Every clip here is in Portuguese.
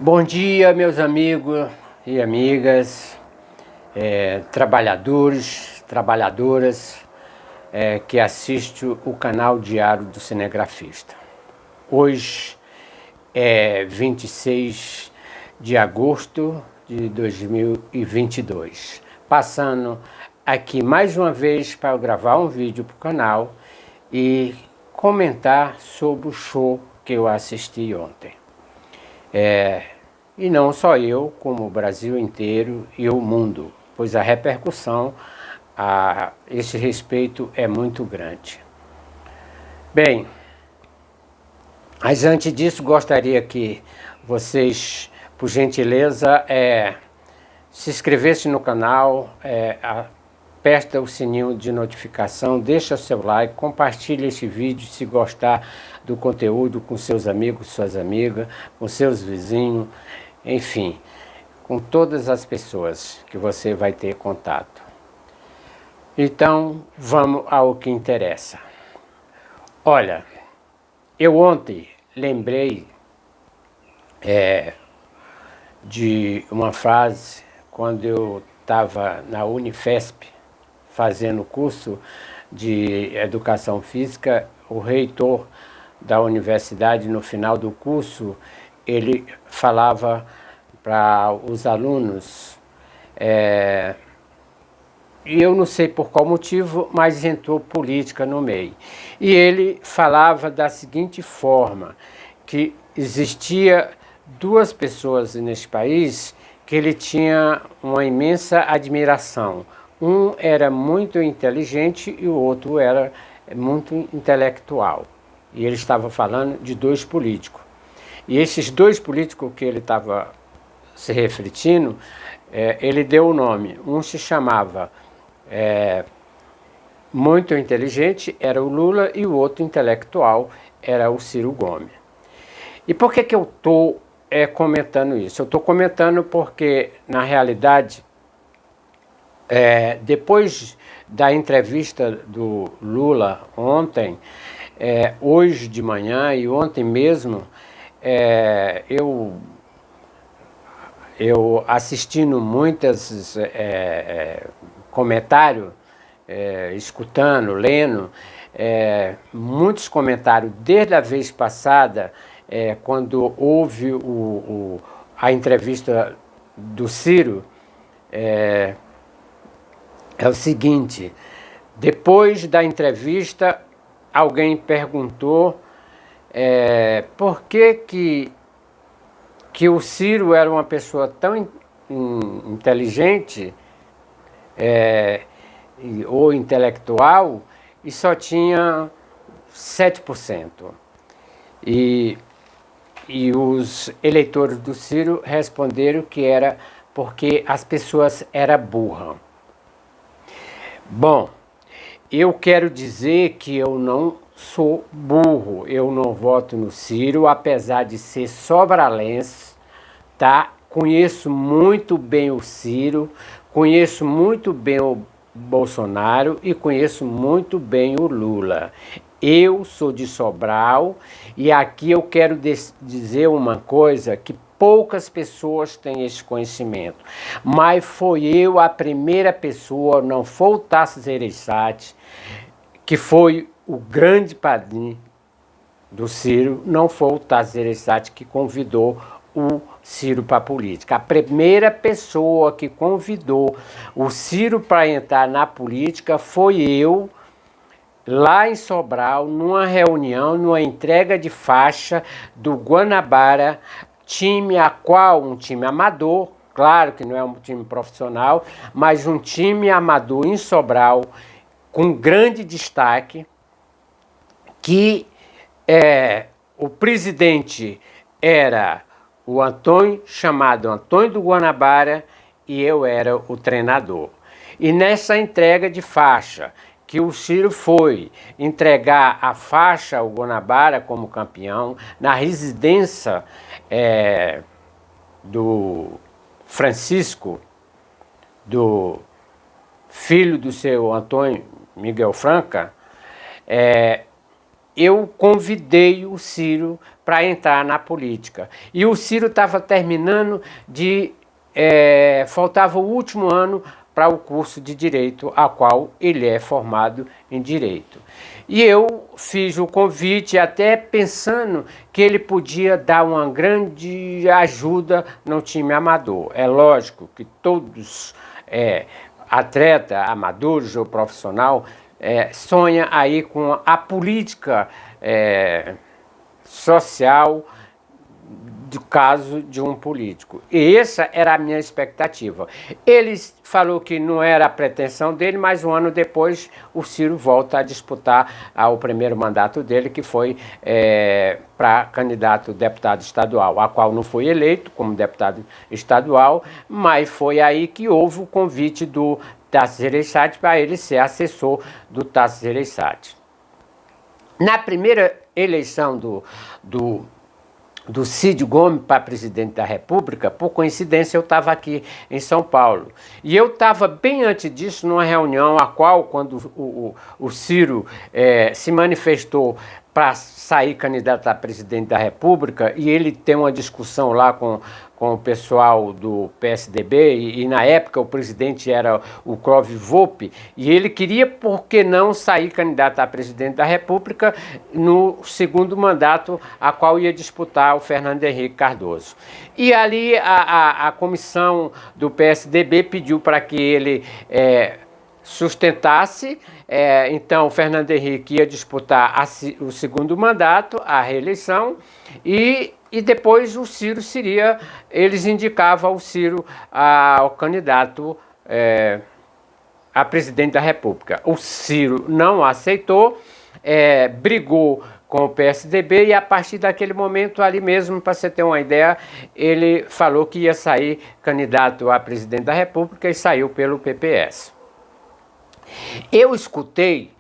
Bom dia, meus amigos e amigas, trabalhadores, trabalhadoras que assistem o canal diário do Cinegrafista. Hoje é 26 de agosto de 2022. Passando aqui mais uma vez para eu gravar um vídeo para o canal e comentar sobre o show que eu assisti ontem. E não só eu, como o Brasil inteiro e o mundo, pois a repercussão a esse respeito é muito grande. Bem, mas antes disso gostaria que vocês, por gentileza, se inscrevessem no canal, aperta o sininho de notificação, deixa seu like, compartilhe esse vídeo se gostar do conteúdo com seus amigos, suas amigas, com seus vizinhos, enfim, com todas as pessoas que você vai ter contato. Então, vamos ao que interessa. Olha, eu ontem lembrei de uma frase quando eu estava na Unifesp fazendo curso de Educação Física. O reitor da universidade, no final do curso, ele falava para os alunos, e eu não sei por qual motivo, mas entrou política no meio. E ele falava da seguinte forma, que existia duas pessoas neste país que ele tinha uma imensa admiração. Um era muito inteligente e o outro era muito intelectual. E ele estava falando de dois políticos. E esses dois políticos que ele estava se refletindo, ele deu o nome. Um se chamava muito inteligente, era o Lula, e o outro intelectual era o Ciro Gomes. E por que eu estou comentando isso? Eu estou comentando porque, na realidade, depois da entrevista do Lula ontem, hoje de manhã e ontem mesmo, eu assistindo muitos comentários, escutando, lendo, muitos comentários desde a vez passada, quando houve a entrevista do Ciro, é o seguinte: depois da entrevista, alguém perguntou por que o Ciro era uma pessoa tão inteligente ou intelectual e só tinha 7%. E os eleitores do Ciro responderam que era porque as pessoas eram burras. Bom, eu quero dizer que eu não sou burro, eu não voto no Ciro, apesar de ser sobralense, tá? Conheço muito bem o Ciro, conheço muito bem o Bolsonaro e conheço muito bem o Lula. Eu sou de Sobral e aqui eu quero dizer uma coisa que poucas pessoas têm esse conhecimento, mas foi eu a primeira pessoa, não foi o Tasso Gereissati, que foi o grande padrinho do Ciro, não foi o Tasso Gereissati que convidou o Ciro para a política. A primeira pessoa que convidou o Ciro para entrar na política foi eu, lá em Sobral, numa reunião, numa entrega de faixa do Guanabara, um time amador, claro que não é um time profissional, mas um time amador em Sobral, com grande destaque, que o presidente era o Antônio, chamado Antônio do Guanabara, e eu era o treinador. E nessa entrega de faixa, que o Ciro foi entregar a faixa ao Guanabara como campeão, na residência do Francisco, do filho do seu Antônio Miguel Franca, eu convidei o Ciro para entrar na política. E o Ciro estava terminando de... faltava o último ano para o curso de Direito, a qual ele é formado em Direito. E eu fiz o convite até pensando que ele podia dar uma grande ajuda no time amador. É lógico que todos, atleta, amadores ou profissional, sonha aí com a política social do caso de um político. E essa era a minha expectativa. Ele falou que não era a pretensão dele, mas um ano depois o Ciro volta a disputar o primeiro mandato dele, que foi para candidato deputado estadual, a qual não foi eleito como deputado estadual, mas foi aí que houve o convite do Tasso Gereissati para ele ser assessor do Tasso Gereissati. Na primeira eleição do Cid Gomes para presidente da República, por coincidência eu estava aqui em São Paulo. E eu estava bem antes disso numa reunião a qual, quando o Ciro se manifestou para sair candidato a presidente da República, e ele tem uma discussão lá com o pessoal do PSDB, e na época o presidente era o Clóvis Volpi, e ele queria, por que não, sair candidato a presidente da República no segundo mandato, a qual ia disputar o Fernando Henrique Cardoso. E ali a comissão do PSDB pediu para que ele sustentasse, então o Fernando Henrique ia disputar o segundo mandato, a reeleição, e depois o Ciro seria, eles indicavam o Ciro ao candidato a presidente da República. O Ciro não aceitou, brigou com o PSDB e a partir daquele momento ali mesmo, para você ter uma ideia, ele falou que ia sair candidato a presidente da República e saiu pelo PPS. Eu escutei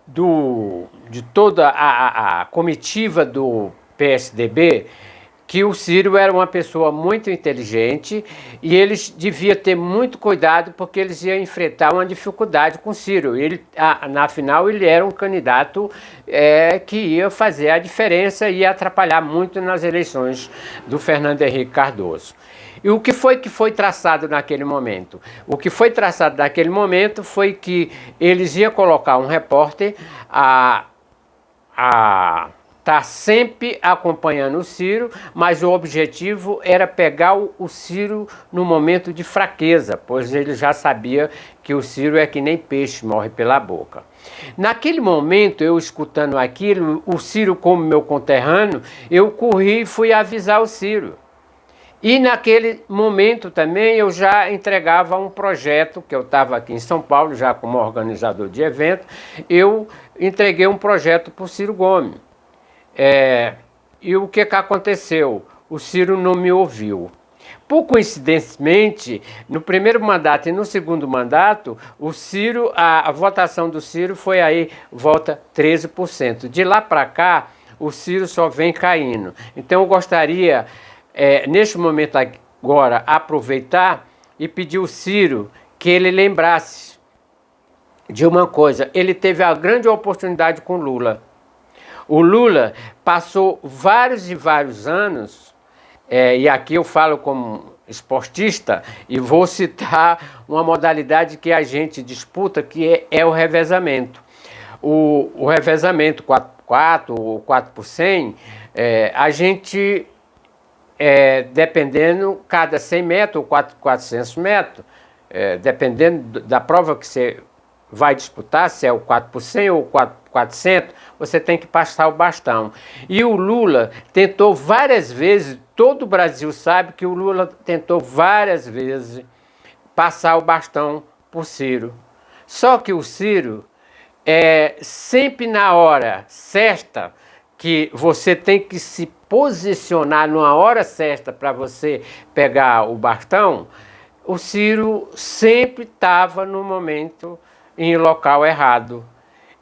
de toda a comitiva do PSDB que o Ciro era uma pessoa muito inteligente e eles deviam ter muito cuidado porque eles iam enfrentar uma dificuldade com o Ciro. Na final, ele era um candidato que ia fazer a diferença e ia atrapalhar muito nas eleições do Fernando Henrique Cardoso. E o que foi traçado naquele momento? O que foi traçado naquele momento foi que eles iam colocar um repórter a estar sempre acompanhando o Ciro, mas o objetivo era pegar o Ciro no momento de fraqueza, pois ele já sabia que o Ciro é que nem peixe, morre pela boca. Naquele momento, eu escutando aquilo, o Ciro como meu conterrâneo, eu corri e fui avisar o Ciro. E naquele momento também eu já entregava um projeto, que eu estava aqui em São Paulo, já como organizador de evento, eu entreguei um projeto para o Ciro Gomes. E o que aconteceu? O Ciro não me ouviu. Por coincidentemente, no primeiro mandato e no segundo mandato, o Ciro, a votação do Ciro foi aí, volta 13%. De lá para cá, o Ciro só vem caindo. Então eu gostaria... neste momento agora, aproveitar e pedir ao Ciro que ele lembrasse de uma coisa. Ele teve a grande oportunidade com Lula. O Lula passou vários e vários anos, e aqui eu falo como esportista, e vou citar uma modalidade que a gente disputa, que é o revezamento. O revezamento 4x4 ou 4x100, a gente... dependendo, cada 100 metros ou 400 metros, dependendo da prova que você vai disputar, se é o 4x100 ou 400, você tem que passar o bastão. E o Lula tentou várias vezes, todo o Brasil sabe que o Lula tentou várias vezes passar o bastão para o Ciro. Só que o Ciro, sempre na hora certa, que você tem que se posicionar numa hora certa para você pegar o bastão, o Ciro sempre estava no momento em local errado.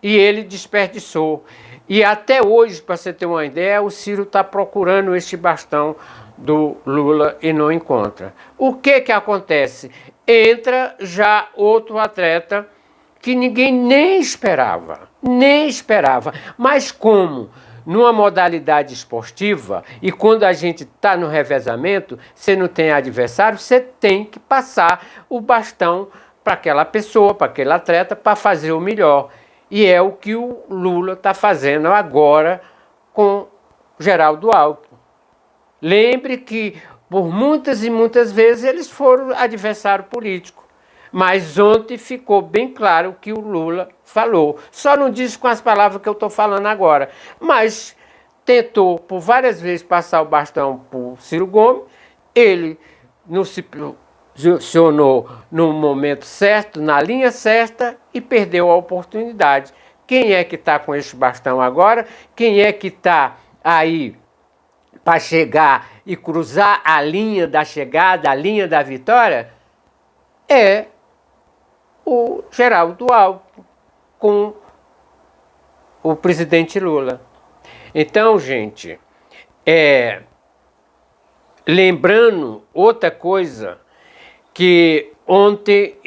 E ele desperdiçou. E até hoje, para você ter uma ideia, o Ciro está procurando este bastão do Lula e não encontra. O que acontece? Entra já outro atleta que ninguém nem esperava. Mas como? numa modalidade esportiva, e quando a gente está no revezamento, você não tem adversário, você tem que passar o bastão para aquela pessoa, para aquele atleta, para fazer o melhor. E é o que o Lula está fazendo agora com Geraldo Alckmin. Lembre que por muitas e muitas vezes eles foram adversário político. Mas ontem ficou bem claro o que o Lula falou. Só não disse com as palavras que eu estou falando agora. Mas tentou por várias vezes passar o bastão para o Ciro Gomes. Ele não se posicionou no momento certo, na linha certa, e perdeu a oportunidade. Quem é que está com esse bastão agora? Quem é que está aí para chegar e cruzar a linha da chegada, a linha da vitória? É o Geraldo Alckmin com o presidente Lula. Então, gente, lembrando outra coisa, que ontem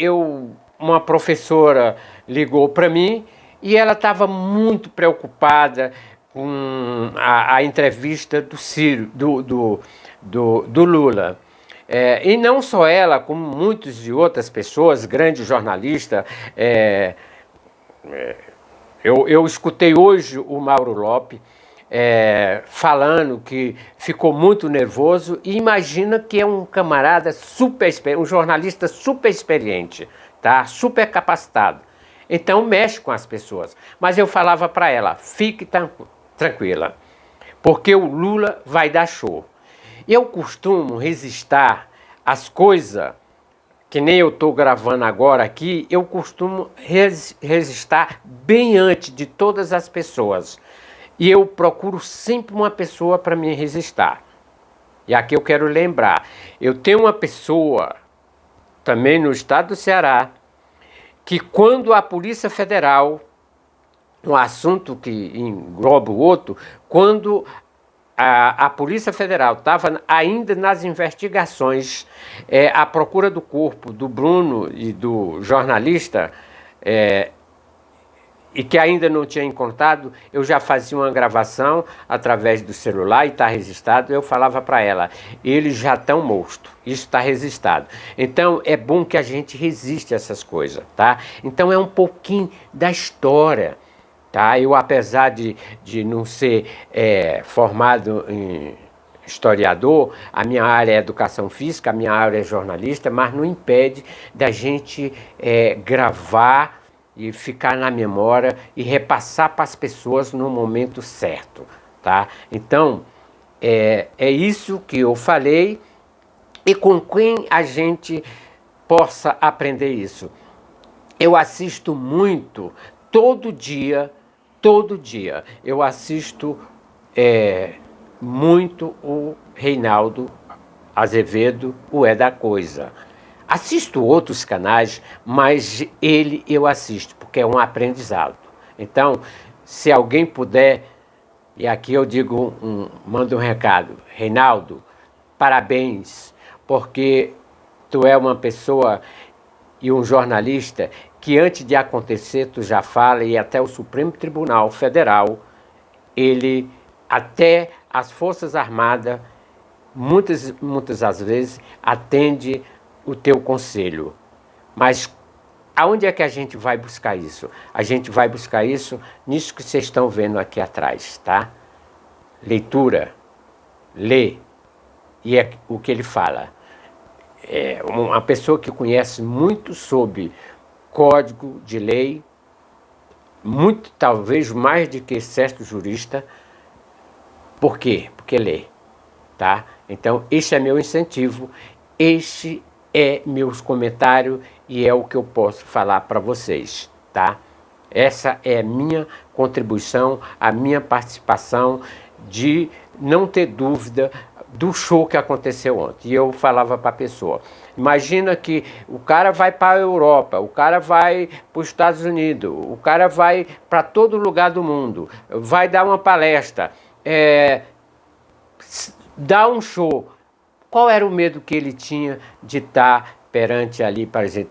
uma professora ligou para mim e ela estava muito preocupada com a entrevista do Ciro, do Lula. E não só ela, como muitas de outras pessoas, grandes jornalistas. Eu escutei hoje o Mauro Lopes falando que ficou muito nervoso, e imagina que é um camarada super experiente, um jornalista super experiente, tá? Super capacitado. Então mexe com as pessoas. Mas eu falava para ela, fique tranquila, porque o Lula vai dar show. Eu costumo resistir às coisas, que nem eu estou gravando agora aqui, eu costumo resistir bem antes de todas as pessoas. E eu procuro sempre uma pessoa para me resistir. E aqui eu quero lembrar, eu tenho uma pessoa, também no estado do Ceará, que quando a Polícia Federal, um assunto que engloba o outro, quando a Polícia Federal estava ainda nas investigações, à procura do corpo do Bruno e do jornalista, e que ainda não tinha encontrado, eu já fazia uma gravação através do celular e está registrado. Eu falava para ela, eles já estão mortos, isso está registrado. Então é bom que a gente resiste a essas coisas, tá? Então é um pouquinho da história, tá? Eu, apesar de não ser formado em historiador, a minha área é educação física, a minha área é jornalista, mas não impede da gente gravar e ficar na memória e repassar para as pessoas no momento certo, tá? Então, é isso que eu falei, e com quem a gente possa aprender isso. Eu assisto muito, todo dia, eu assisto muito o Reinaldo Azevedo, o É da Coisa. Assisto outros canais, mas ele eu assisto, porque é um aprendizado. Então, se alguém puder, e aqui eu digo, mando um recado, Reinaldo, parabéns, porque tu é uma pessoa e um jornalista que antes de acontecer tu já fala, e até o Supremo Tribunal Federal, ele, até as Forças Armadas, muitas das vezes, atende o teu conselho. Mas aonde é que a gente vai buscar isso? A gente vai buscar isso nisso que vocês estão vendo aqui atrás, tá? Leitura, lê, e é o que ele fala. Uma pessoa que conhece muito sobre código de lei, muito, talvez mais do que certo jurista. Por quê? Porque lê, tá? Então, este é meu incentivo, este é meus comentários e é o que eu posso falar para vocês, tá? Essa é a minha contribuição, a minha participação, de não ter dúvida do show que aconteceu ontem. E eu falava para a pessoa, imagina que o cara vai para a Europa, o cara vai para os Estados Unidos, o cara vai para todo lugar do mundo, vai dar uma palestra, dá um show. Qual era o medo que ele tinha de estar perante ali, por exemplo,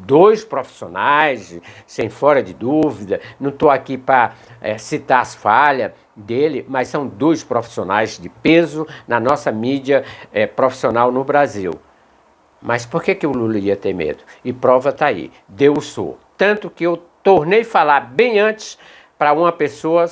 dois profissionais, sem fora de dúvida. Não estou aqui para citar as falhas dele, mas são dois profissionais de peso na nossa mídia profissional no Brasil. Mas por que o Lula ia ter medo? E prova está aí, deu o sou. Tanto que eu tornei falar bem antes para uma pessoa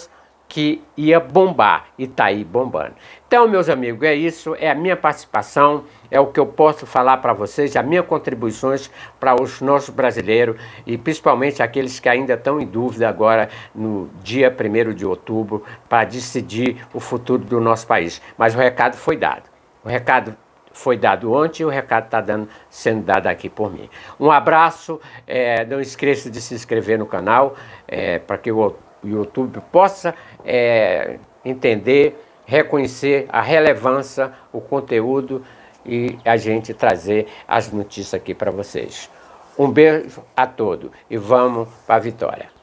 que ia bombar, e está aí bombando. Então, meus amigos, é isso, é a minha participação, é o que eu posso falar para vocês, as minhas contribuições para os nossos brasileiros, e principalmente aqueles que ainda estão em dúvida agora, no dia 1º de outubro, para decidir o futuro do nosso país. Mas o recado foi dado. O recado foi dado ontem e o recado está sendo dado aqui por mim. Um abraço, não esqueça de se inscrever no canal, para que o YouTube possa entender, reconhecer a relevância, o conteúdo e a gente trazer as notícias aqui para vocês. Um beijo a todos e vamos para a vitória.